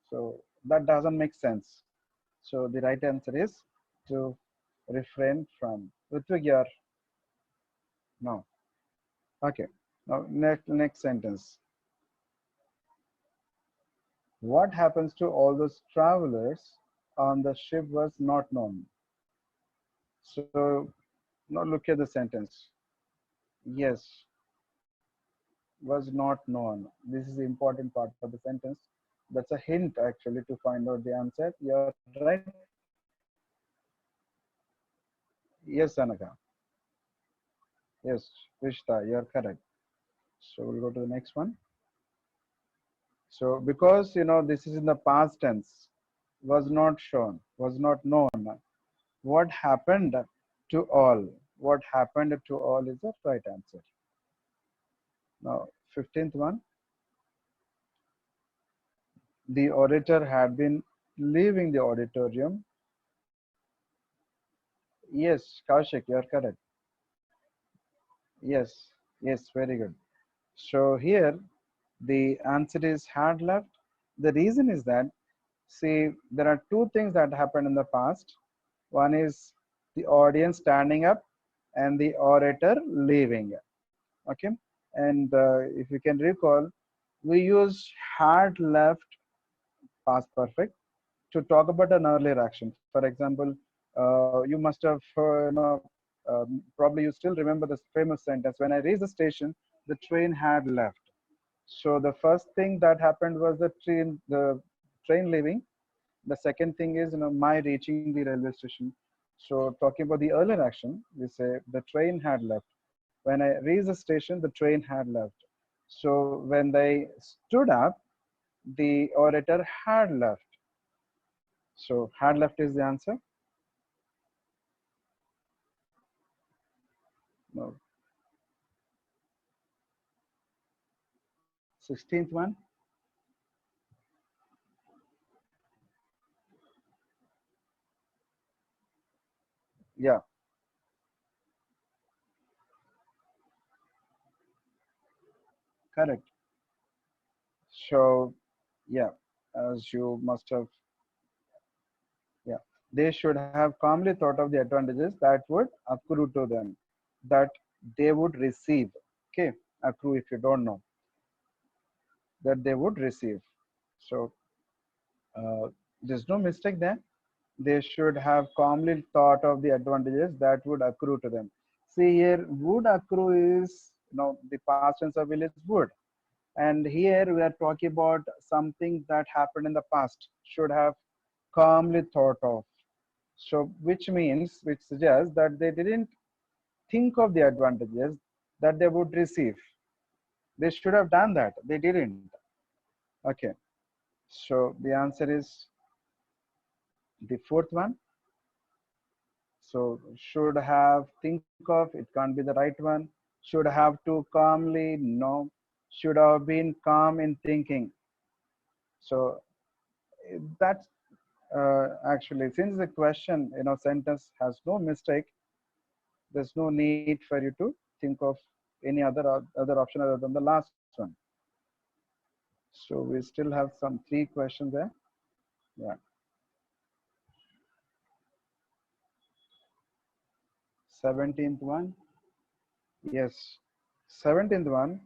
So that doesn't make sense. So the right answer is to refrain from. Ritvik, your no. Okay. Now next sentence. What happens to all those travelers on the ship was not known. So now look at the sentence. Yes, was not known. This is the important part of the sentence. That's a hint actually to find out the answer. You're right. Yes, Anaka. Yes, Rishta, you're correct. So we'll go to the next one. So because this is in the past tense, was not shown, was not known. What happened to all? What happened to all is the right answer. Now, 15th one. The orator had been leaving the auditorium. Yes, Kaushik, you're correct. Yes, yes, very good. So here the answer is had left. The reason is that, see, there are two things that happened in the past. One is the audience standing up and the orator leaving. Okay, and if you can recall, we use had left past perfect to talk about an earlier action. For example, you must have probably you still remember this famous sentence, when I reached the station the train had left. So the first thing that happened was the train leaving. The second thing is my reaching the railway station. So talking about the earlier action, we say the train had left. When I reached the station, the train had left. So when they stood up, the orator had left. So had left is the answer. No. 16th one. Yeah, correct. So yeah, as you must have, yeah, they should have calmly thought of the advantages that would accrue to them, that they would receive. Okay, accrue if you don't know, that they would receive. So there's no mistake there. They should have calmly thought of the advantages that would accrue to them. See here, would accrue is the past tense of will is would, and here we are talking about something that happened in the past. Should have calmly thought of. So which suggests that they didn't think of the advantages that they would receive. They should have done that. They didn't. Okay. So the answer is the fourth one. So should have think of, it can't be the right one. Should have to calmly, no. Should have been calm in thinking. So that's actually, since the question sentence has no mistake, there's no need for you to think of any other option other than the last one. So we still have some 3 questions there. Yeah. 17th one. Yes. 17th one.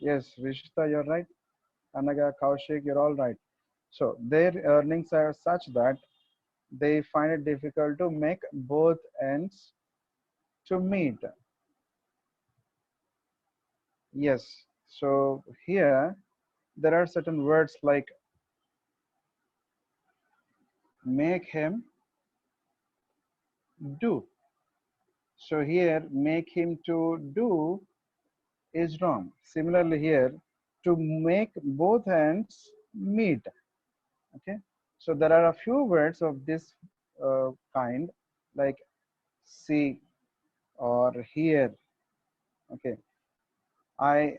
Yes, Rishita, you're right. Anaga, Kaushik, you're all right. So their earnings are such that they find it difficult to make both ends to meet. Yes. So here there are certain words like make him do. So here make him to do is wrong. Similarly here to make both hands meet. Okay. So there are a few words of this kind like see or hear. Okay. I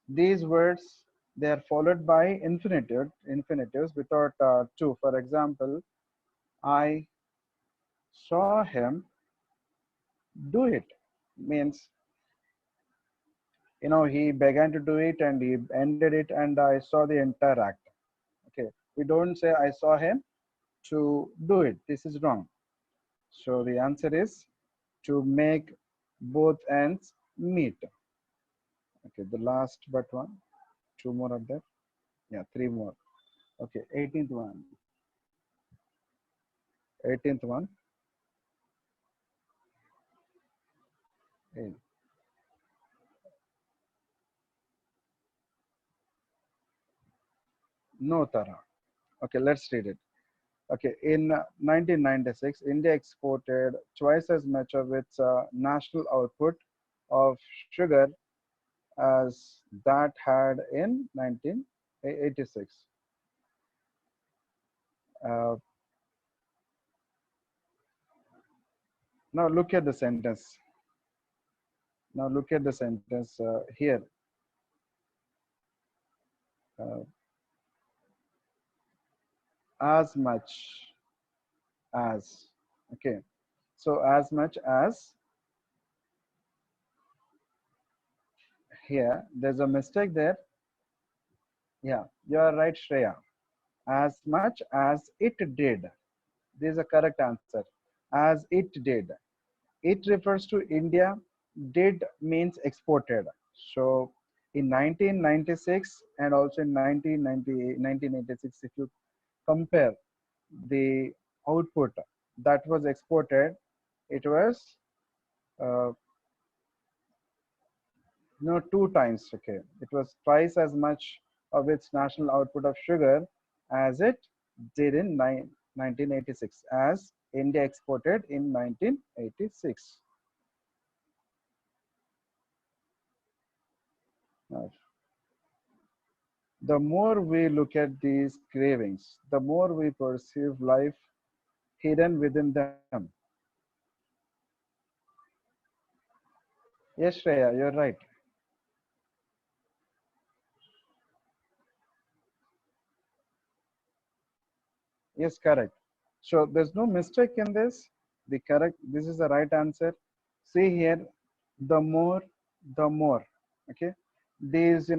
these words they are followed by infinitives without to. For example, I saw him do it means he began to do it and he ended it and I saw the entire act. Okay, we don't say I saw him to do it. This is wrong. So the answer is to make both ends meet. Okay, the last but one, two more are there. Yeah, three more. Okay, 18th one. 18th one. eh, No Tara. Okay, let's read it. Okay, in 1996, India exported twice as much of its national output of sugar as that had in 1986. Uh, Now look at the sentence. Now look at the sentence here. Uh, as much as. Okay, so as much as here, there's a mistake there. Yeah, you are right, Shreya. As much as it did. This is a correct answer. As it did. It refers to India. Did means exported. So in 1996 and also in 1998, 1986, if you compare the output that was exported, it was uh, two times. Okay, it was twice as much of its national output of sugar as it did in 1986, as India exported in 1986. Now, the more we look at these cravings, the more we perceive life hidden within them. Yes, Shreya, you're right. Yes, correct. So there's no mistake in this. This is the right answer. See here, the more, the more. Okay. These,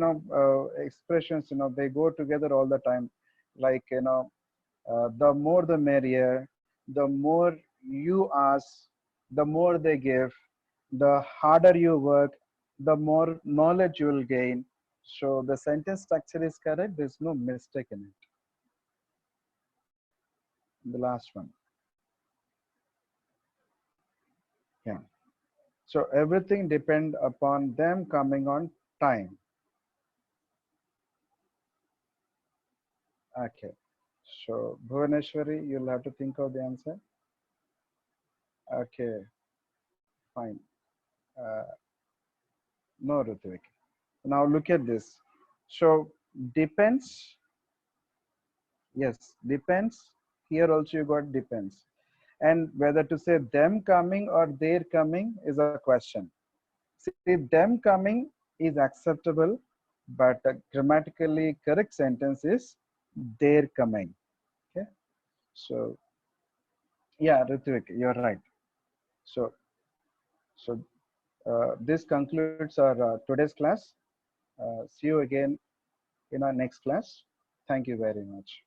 expressions, they go together all the time. Like, the more the merrier, the more you ask, the more they give, the harder you work, the more knowledge you will gain. So the sentence structure is correct. There's no mistake in it. The last one. Yeah. So everything depend upon them coming on time. Okay. So Bhuvaneshwari, you'll have to think of the answer. Okay, fine. Uh, no, Ritvik. Now look at this. So depends. Yes, depends. Here also you got depends. And whether to say them coming or their coming is a question. See, them coming is acceptable, but a grammatically correct sentence is their coming. Okay. So yeah, Ritvik, you're right. So this concludes our today's class. See you again in our next class. Thank you very much.